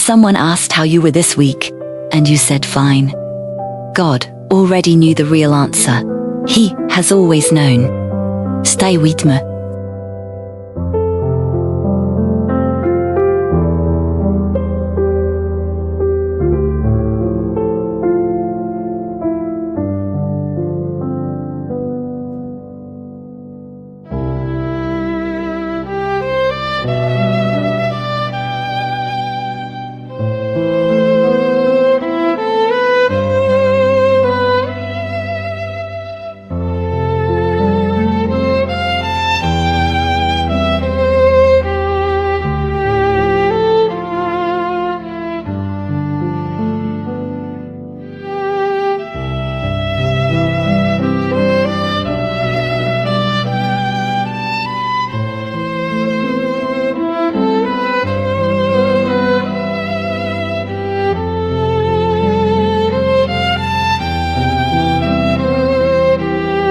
Someone asked how you were this week, and you said fine. God already knew the real answer. He has always known. Stay with me.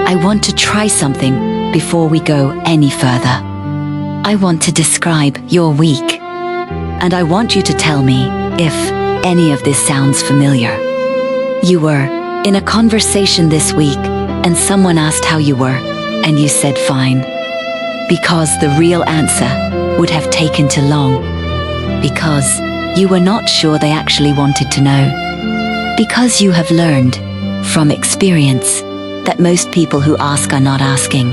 I want to try something before we go any further. I want to describe your week, and I want you to tell me if any of this sounds familiar. You were in a conversation this week, and someone asked how you were, and you said fine. Because the real answer would have taken too long. Because you were not sure they actually wanted to know. Because you have learned from experience that most people who ask are not asking.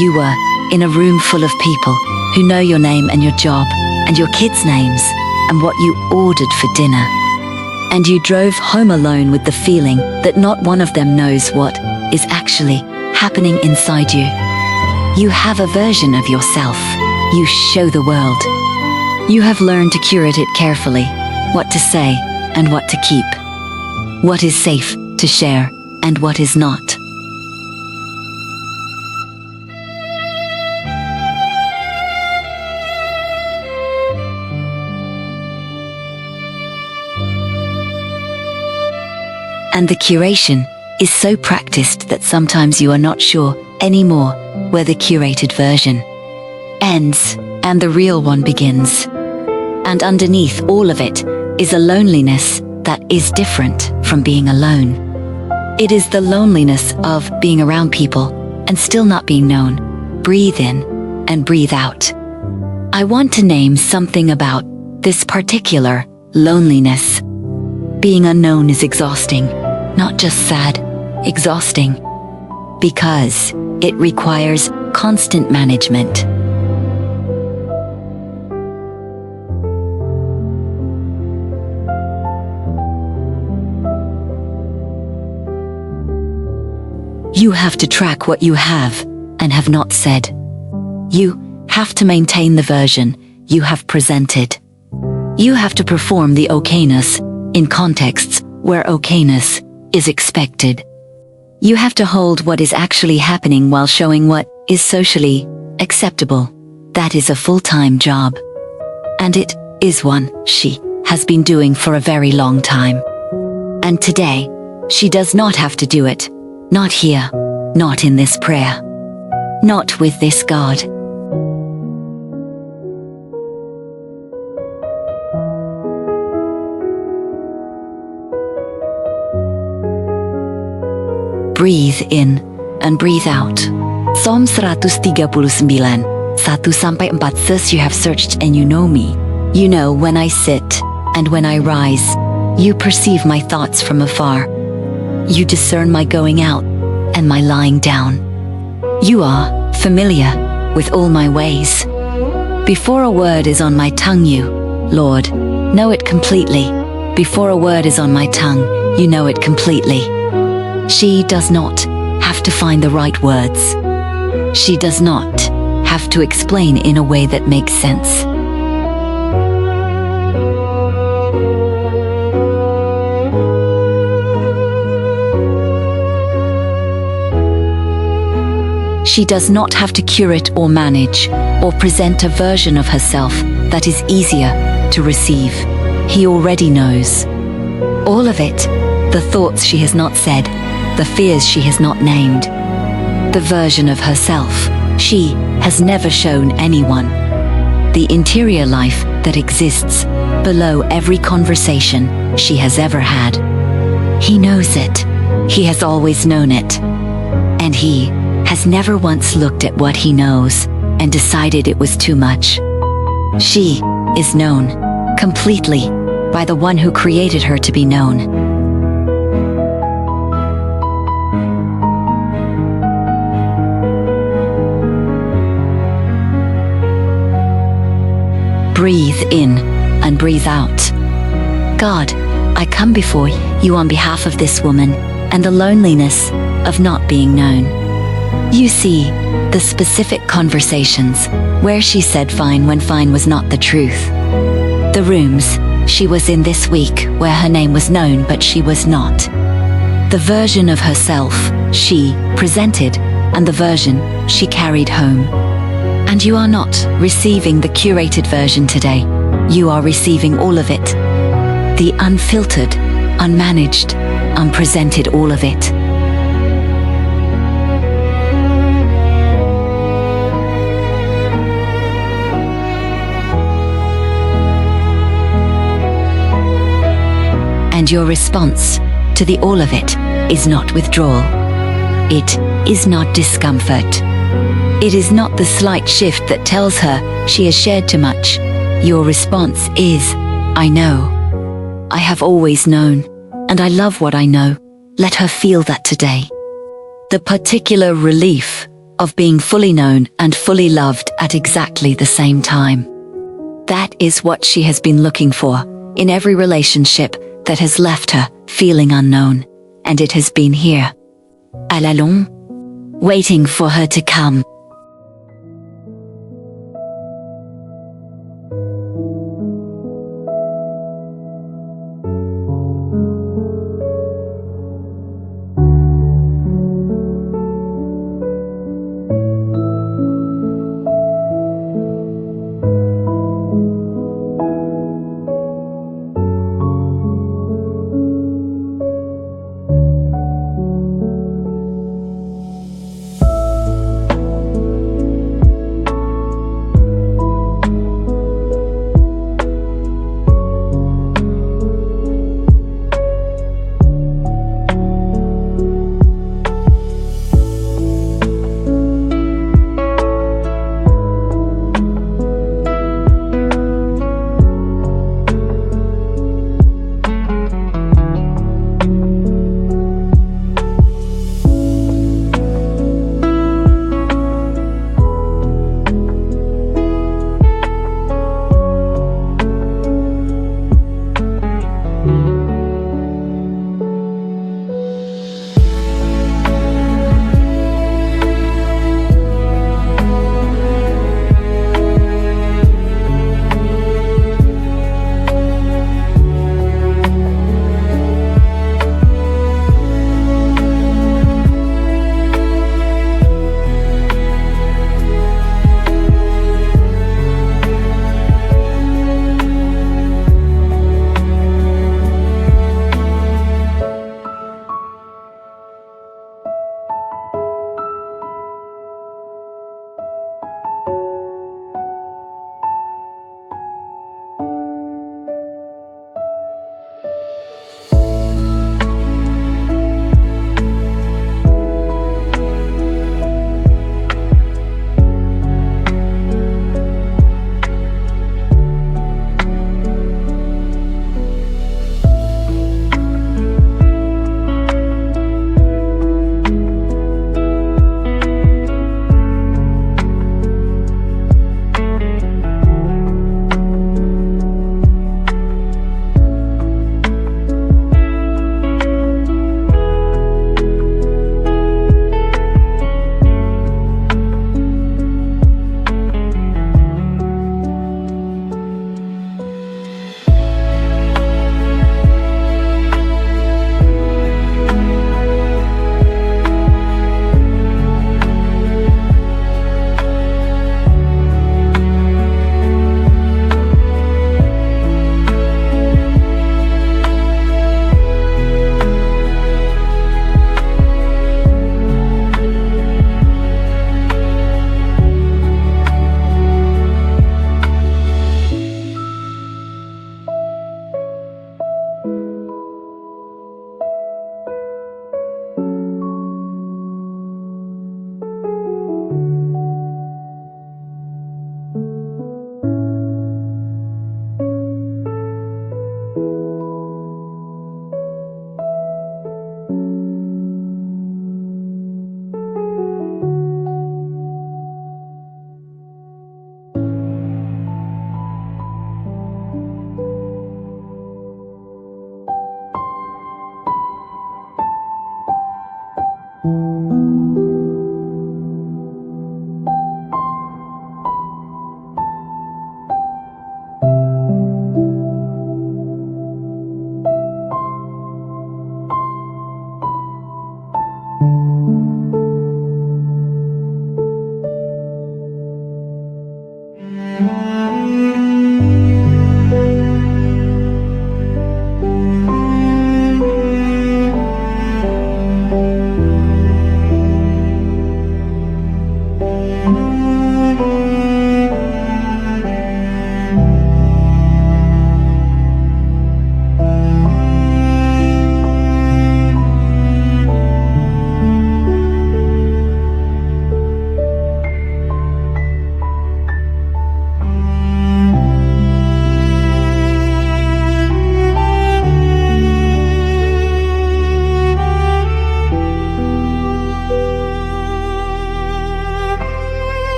You were in a room full of people who know your name and your job and your kids' names and what you ordered for dinner. And you drove home alone with the feeling that not one of them knows what is actually happening inside you. You have a version of yourself you show the world. You have learned to curate it carefully, what to say and what to keep, what is safe to share and what is not. And the curation is so practiced that sometimes you are not sure anymore where the curated version ends and the real one begins. And underneath all of it is a loneliness that is different from being alone. It is the loneliness of being around people and still not being known. Breathe in and breathe out. I want to name something about this particular loneliness. Being unknown is exhausting, not just sad, exhausting, because it requires constant management. You have to track what you have and have not said. You have to maintain the version you have presented. You have to perform the okayness in contexts where okayness is expected. You have to hold what is actually happening while showing what is socially acceptable. That is a full-time job. And it is one she has been doing for a very long time. And today, she does not have to do it. Not here, not in this prayer, not with this God. Breathe in and breathe out. Psalm 139, 1-4 says, you have searched and you know me. You know when I sit and when I rise. You perceive my thoughts from afar. You discern my going out and my lying down. You are familiar with all my ways. Before a word is on my tongue, you, Lord, know it completely. Before a word is on my tongue, you know it completely. She does not have to find the right words. She does not have to explain in a way that makes sense. She does not have to curate or manage or present a version of herself that is easier to receive. He already knows. All of it the thoughts she has not said, the fears she has not named, the version of herself she has never shown anyone, the interior life that exists below every conversation she has ever had. He knows it. He has always known it. And he has never once looked at what he knows and decided it was too much. She is known completely by the one who created her to be known. Breathe in and breathe out. God, I come before you on behalf of this woman and the loneliness of not being known. You see the specific conversations where she said fine when fine was not the truth. The rooms she was in this week where her name was known but she was not. The version of herself she presented and the version she carried home. And you are not receiving the curated version today. You are receiving all of it. The unfiltered, unmanaged, unpresented all of it. And your response to the all of it is not withdrawal. It is not discomfort. It is not the slight shift that tells her she has shared too much. Your response is, I know. I have always known, and I love what I know. Let her feel that today. The particular relief of being fully known and fully loved at exactly the same time. That is what she has been looking for in every relationship that has left her feeling unknown, and it has been here, à la longue, waiting for her to come.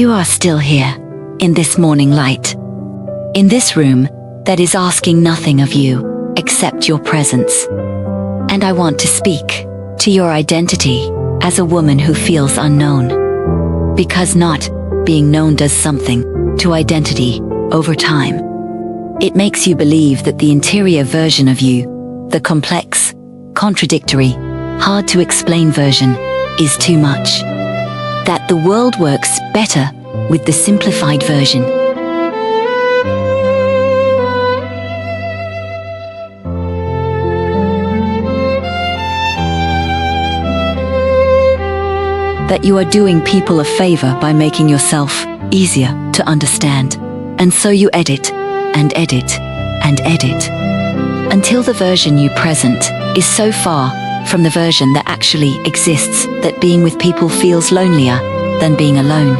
You are still here, in this morning light, in this room that is asking nothing of you except your presence. And I want to speak to your identity as a woman who feels unknown. Because not being known does something to identity over time. It makes you believe that the interior version of you, the complex, contradictory, hard to explain version, is too much. That the world works better with the simplified version. That you are doing people a favor by making yourself easier to understand. And so you edit, and edit, and edit, until the version you present is so far from the version that actually exists that being with people feels lonelier than being alone.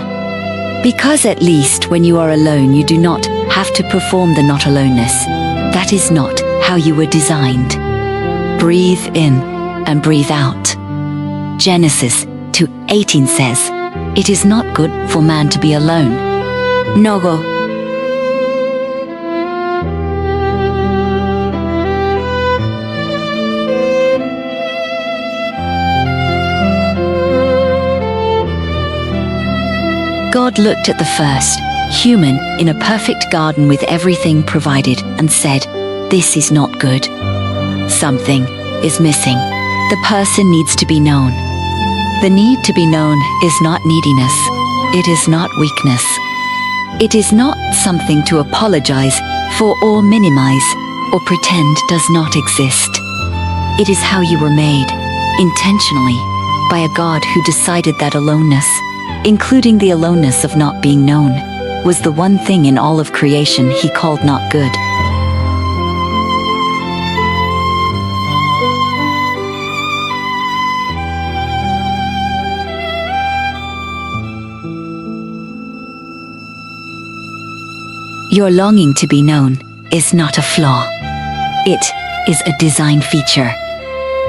Because at least when you are alone, you do not have to perform the not aloneness. That is not how you were designed. Breathe in and breathe out. Genesis 2:18 says, "It is not good for man to be alone." Nogo. God looked at the first human in a perfect garden with everything provided and said, "This is not good. Something is missing. The person needs to be known." The need to be known is not neediness. It is not weakness. It is not something to apologize for or minimize or pretend does not exist. It is how you were made, intentionally, by a God who decided that aloneness, including the aloneness of not being known, was the one thing in all of creation he called not good. Your longing to be known is not a flaw. It is a design feature.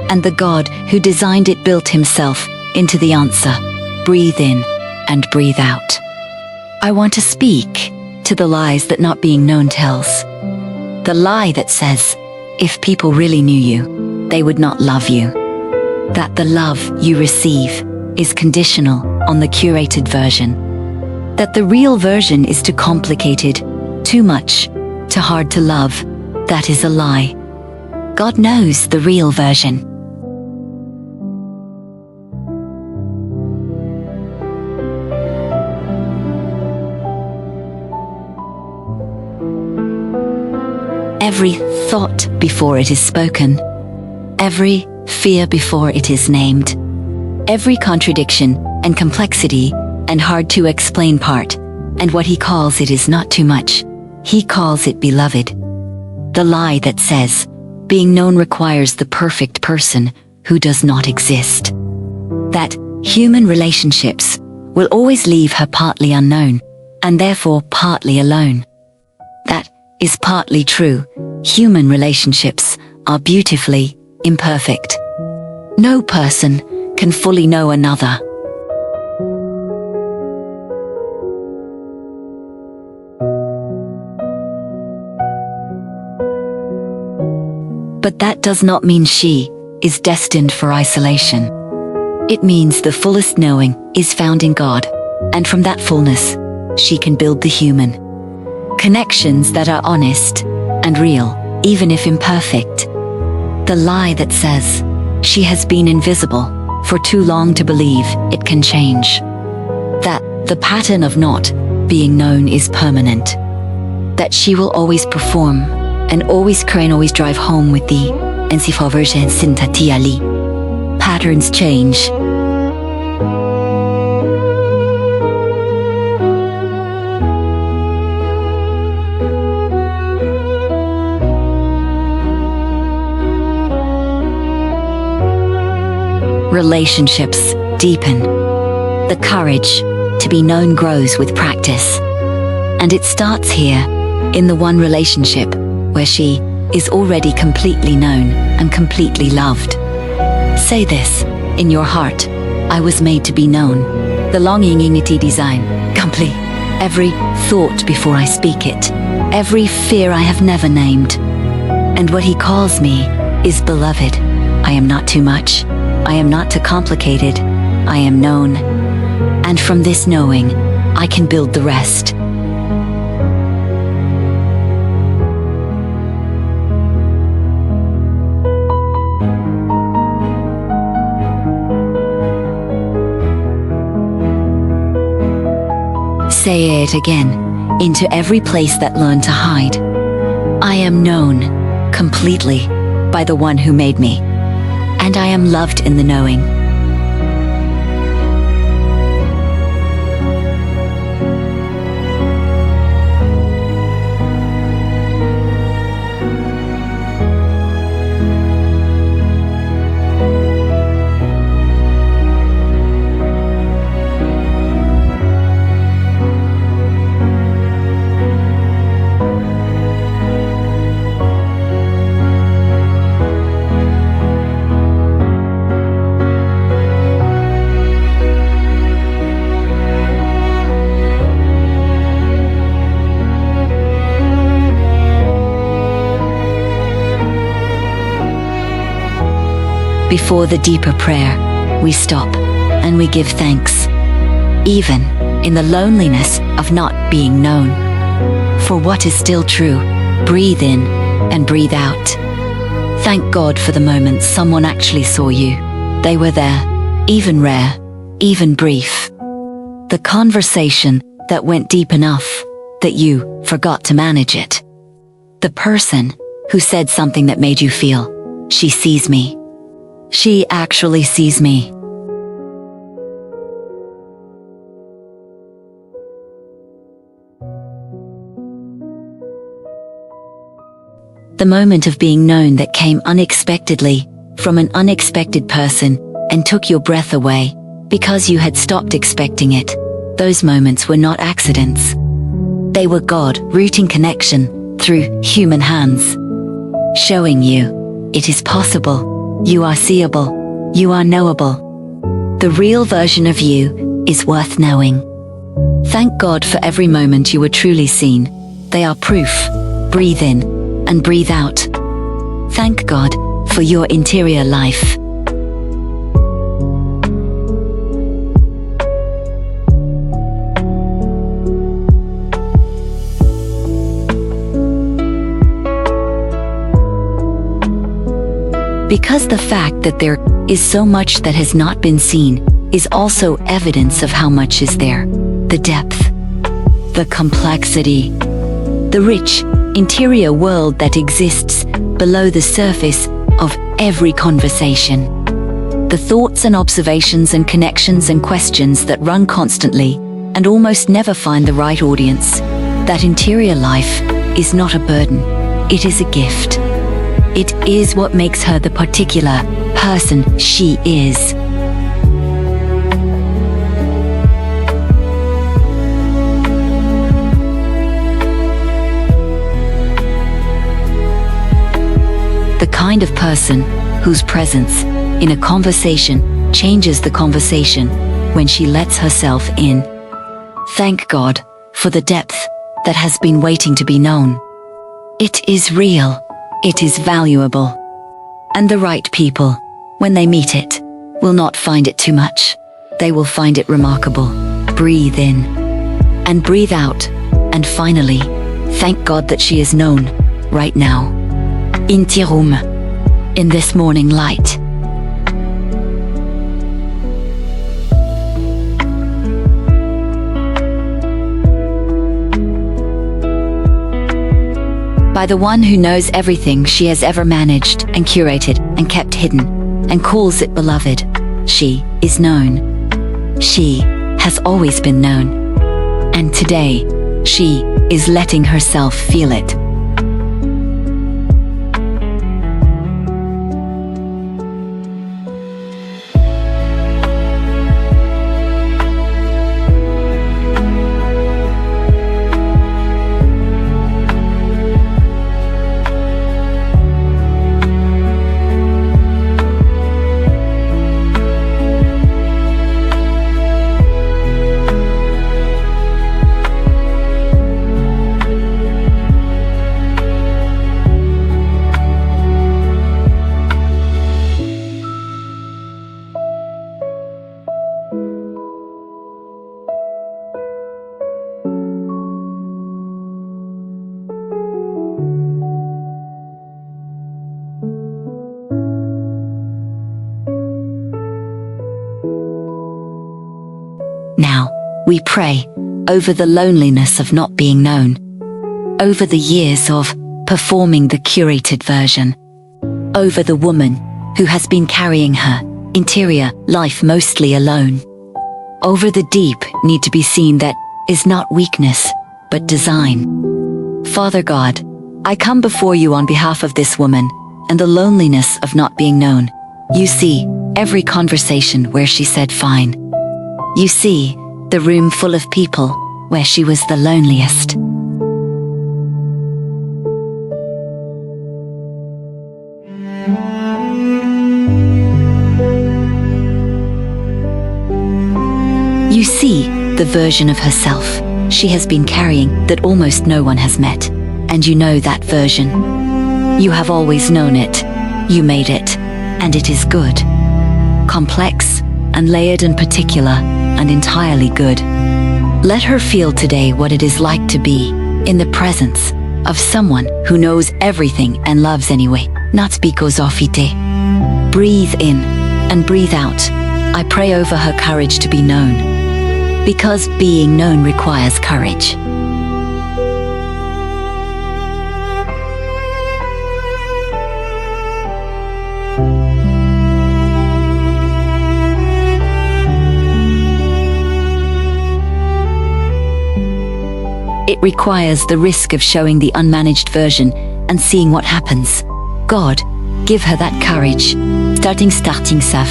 And the God who designed it built himself into the answer. Breathe in and breathe out. I want to speak to the lies that not being known tells. The lie that says, if people really knew you, they would not love you. That the love you receive is conditional on the curated version. That the real version is too complicated, too much, too hard to love. That is a lie. God knows the real version. Every thought before it is spoken, every fear before it is named, every contradiction and complexity and hard to explain part, and what he calls it is not too much. He calls it beloved. The lie that says, being known requires the perfect person who does not exist. That human relationships will always leave her partly unknown, and therefore partly alone. That is partly true. Human relationships are beautifully imperfect. No person can fully know another. But that does not mean she is destined for isolation. It means the fullest knowing is found in God, and from that fullness, she can build the human connections that are honest and real, even if imperfect. The lie that says she has been invisible for too long to believe it can change. That the pattern of not being known is permanent. That she will always perform and always cry and always drive home with the ensifaversion sintatiali. Patterns change. Relationships deepen. The courage to be known grows with practice. And it starts here, in the one relationship where she is already completely known and completely loved. Say this in your heart: I was made to be known. The longing unity design, complete. Every thought before I speak it, every fear I have never named. And what he calls me is beloved. I am not too much. I am not too complicated. I am known. And from this knowing, I can build the rest. Say it again, into every place that learned to hide. I am known completely by the one who made me, and I am loved in the knowing. Before the deeper prayer, we stop and we give thanks, even in the loneliness of not being known. For what is still true, breathe in and breathe out. Thank God for the moments someone actually saw you. They were there, even rare, even brief. The conversation that went deep enough that you forgot to manage it. The person who said something that made you feel, she sees me. She actually sees me. The moment of being known that came unexpectedly from an unexpected person and took your breath away because you had stopped expecting it. Those moments were not accidents. They were God rooting connection through human hands, showing you it is possible, you are seeable, you are knowable. The real version of you is worth knowing. Thank God for every moment you were truly seen. They are proof. Breathe in and breathe out. Thank God for your interior life. Because the fact that there is so much that has not been seen is also evidence of how much is there. The depth, the complexity, the rich interior world that exists below the surface of every conversation. The thoughts and observations and connections and questions that run constantly and almost never find the right audience. That interior life is not a burden, it is a gift. It is what makes her the particular person she is. The kind of person whose presence in a conversation changes the conversation when she lets herself in. Thank God for the depth that has been waiting to be known. It is real, it is valuable. And the right people, when they meet it, will not find it too much. They will find it remarkable. Breathe in and breathe out. And finally, thank God that she is known right now. In Tirum, in this morning light. By the one who knows everything she has ever managed and curated and kept hidden and calls it beloved, she is known. She has always been known. And today, she is letting herself feel it. Now, we pray over the loneliness of not being known, over the years of performing the curated version, over the woman who has been carrying her interior life mostly alone, over the deep need to be seen that is not weakness, but design. Father God, I come before you on behalf of this woman and the loneliness of not being known. You see every conversation where she said fine. You see the room full of people where she was the loneliest. You see the version of herself she has been carrying that almost no one has met, and you know that version. You have always known it. You made it, and it is good. Complex and layered and particular and entirely good. Let her feel today what it is like to be in the presence of someone who knows everything and loves anyway, not because of it. Breathe in and breathe out. I pray over her courage to be known, because being known requires courage. It requires the risk of showing the unmanaged version and seeing what happens. God, give her that courage. Starting Saf.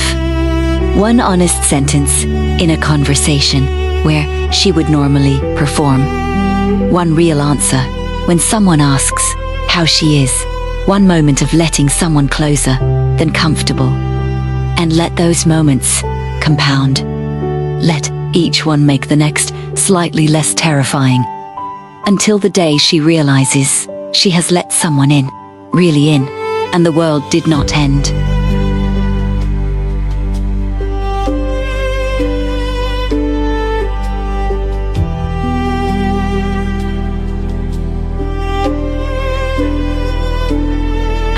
One honest sentence in a conversation where she would normally perform. One real answer when someone asks how she is. One moment of letting someone closer than comfortable. And let those moments compound. Let each one make the next slightly less terrifying. Until the day she realizes she has let someone in, really in, and the world did not end.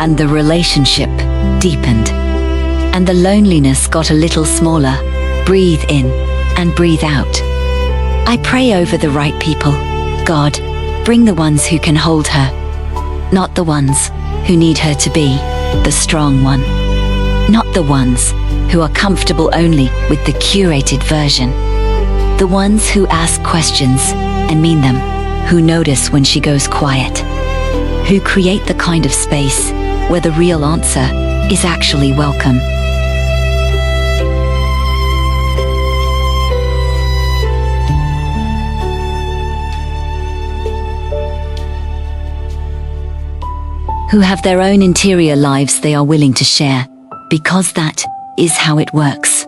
And the relationship deepened, and the loneliness got a little smaller. Breathe in and breathe out. I pray over the right people. God, bring the ones who can hold her, not the ones who need her to be the strong one, not the ones who are comfortable only with the curated version, the ones who ask questions and mean them, who notice when she goes quiet, who create the kind of space where the real answer is actually welcome. Who have their own interior lives they are willing to share, because that is how it works.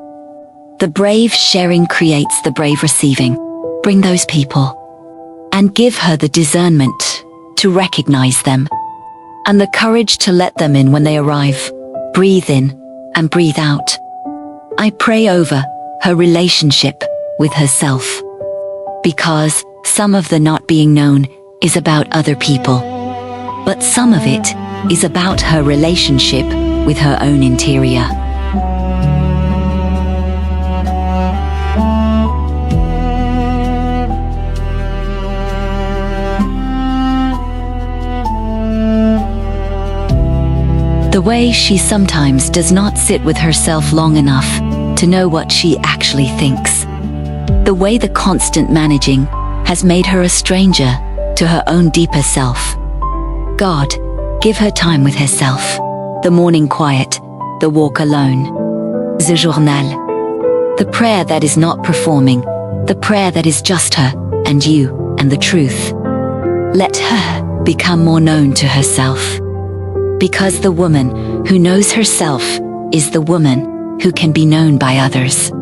The brave sharing creates the brave receiving. Bring those people, and give her the discernment to recognize them, and the courage to let them in when they arrive. Breathe in and breathe out. I pray over her relationship with herself, because some of the not being known is about other people. But some of it is about her relationship with her own interior. The way she sometimes does not sit with herself long enough to know what she actually thinks. The way the constant managing has made her a stranger to her own deeper self. God, give her time with herself, the morning quiet, the walk alone. The journal. The prayer that is not performing, the prayer that is just her and you and the truth. Let her become more known to herself. Because the woman who knows herself is the woman who can be known by others.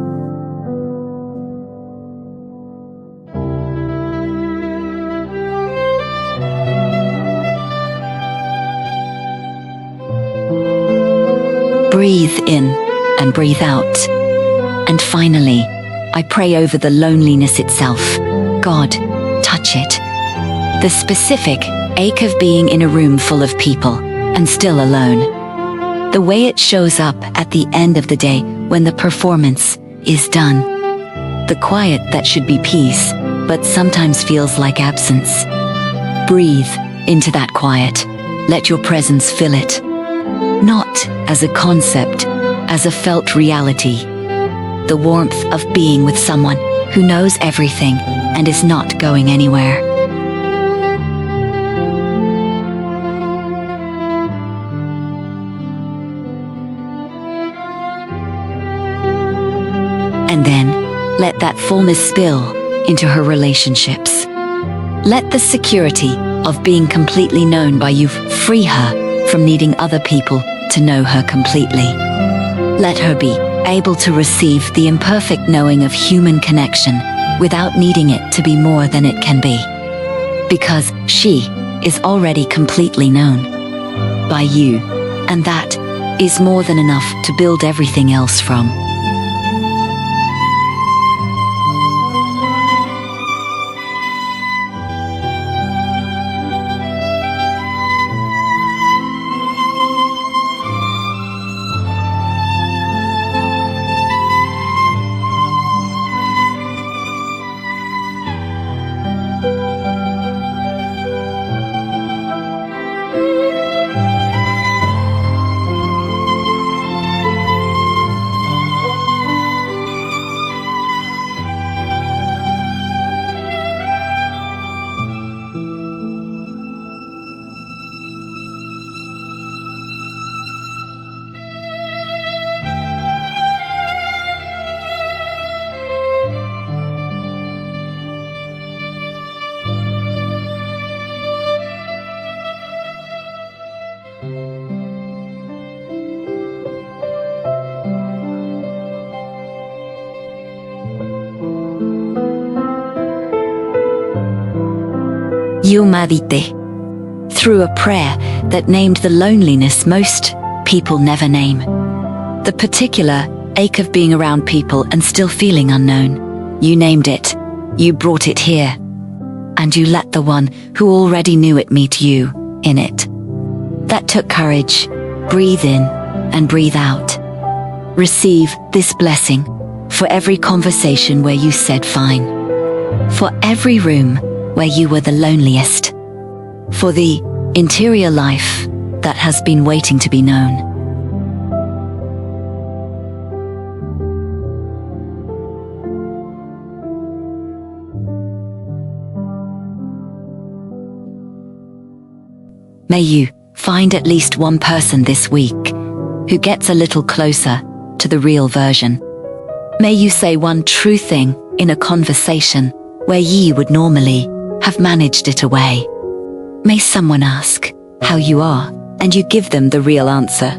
Breathe in and breathe out. And finally, I pray over the loneliness itself. God, touch it. The specific ache of being in a room full of people and still alone. The way it shows up at the end of the day when the performance is done. The quiet that should be peace, but sometimes feels like absence. Breathe into that quiet. Let your presence fill it. Not as a concept, as a felt reality. The warmth of being with someone who knows everything and is not going anywhere. And then, let that fullness spill into her relationships. Let the security of being completely known by you free her from needing other people to know her completely. Let her be able to receive the imperfect knowing of human connection without needing it to be more than it can be. Because she is already completely known by you, and that is more than enough to build everything else from. Yumadite, through a prayer that named the loneliness most people never name. The particular ache of being around people and still feeling unknown. You named it, you brought it here, and you let the one who already knew it meet you in it. That took courage. Breathe in and breathe out. Receive this blessing for every conversation where you said fine, for every room where you were the loneliest, for the interior life that has been waiting to be known. May you find at least one person this week who gets a little closer to the real version. May you say one true thing in a conversation where ye would normally have managed it away. May someone ask how you are, and you give them the real answer.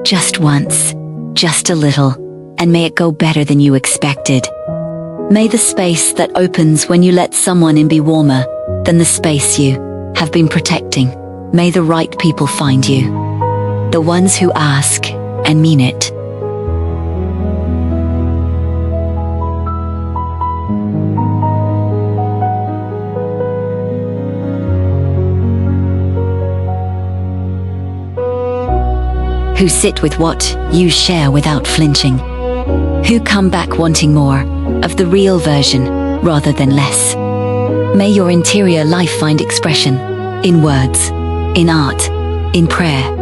Just once, just a little, and may it go better than you expected. May the space that opens when you let someone in be warmer than the space you have been protecting. May the right people find you, the ones who ask and mean it. Who sit with what you share without flinching, who come back wanting more of the real version rather than less. May your interior life find expression in words, in art, in prayer,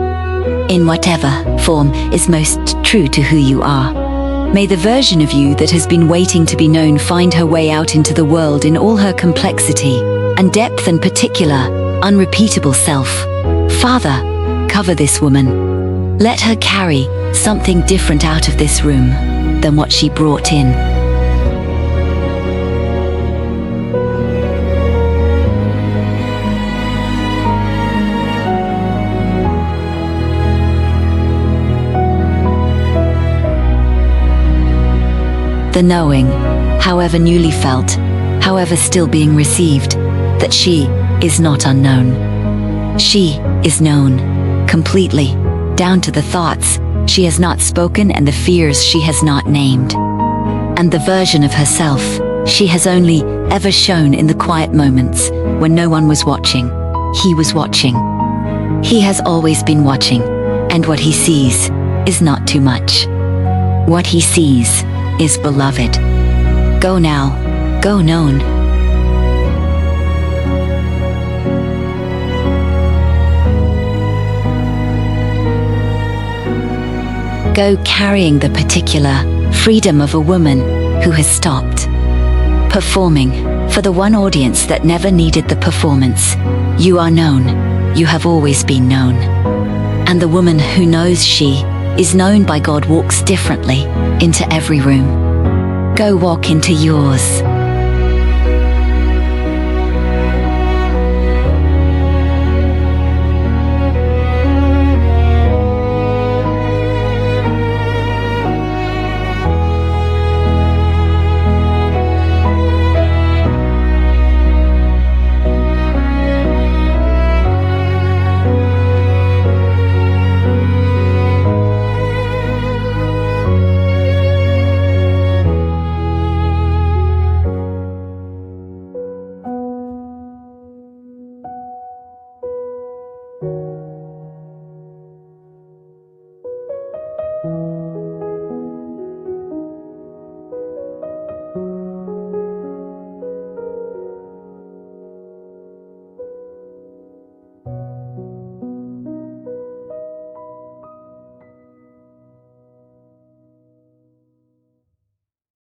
in whatever form is most true to who you are. May the version of you that has been waiting to be known find her way out into the world in all her complexity and depth and particular, unrepeatable self. Father, cover this woman. Let her carry something different out of this room than what she brought in. The knowing, however newly felt, however still being received, that she is not unknown. She is known, completely, down to the thoughts she has not spoken and the fears she has not named. And the version of herself she has only ever shown in the quiet moments when no one was watching. He was watching. He has always been watching, and what he sees is not too much. What he sees is beloved. Go now, go known. Go carrying the particular freedom of a woman who has stopped performing for the one audience that never needed the performance. You are known. You have always been known. And the woman who knows she is known by God walks differently into every room. Go walk into yours.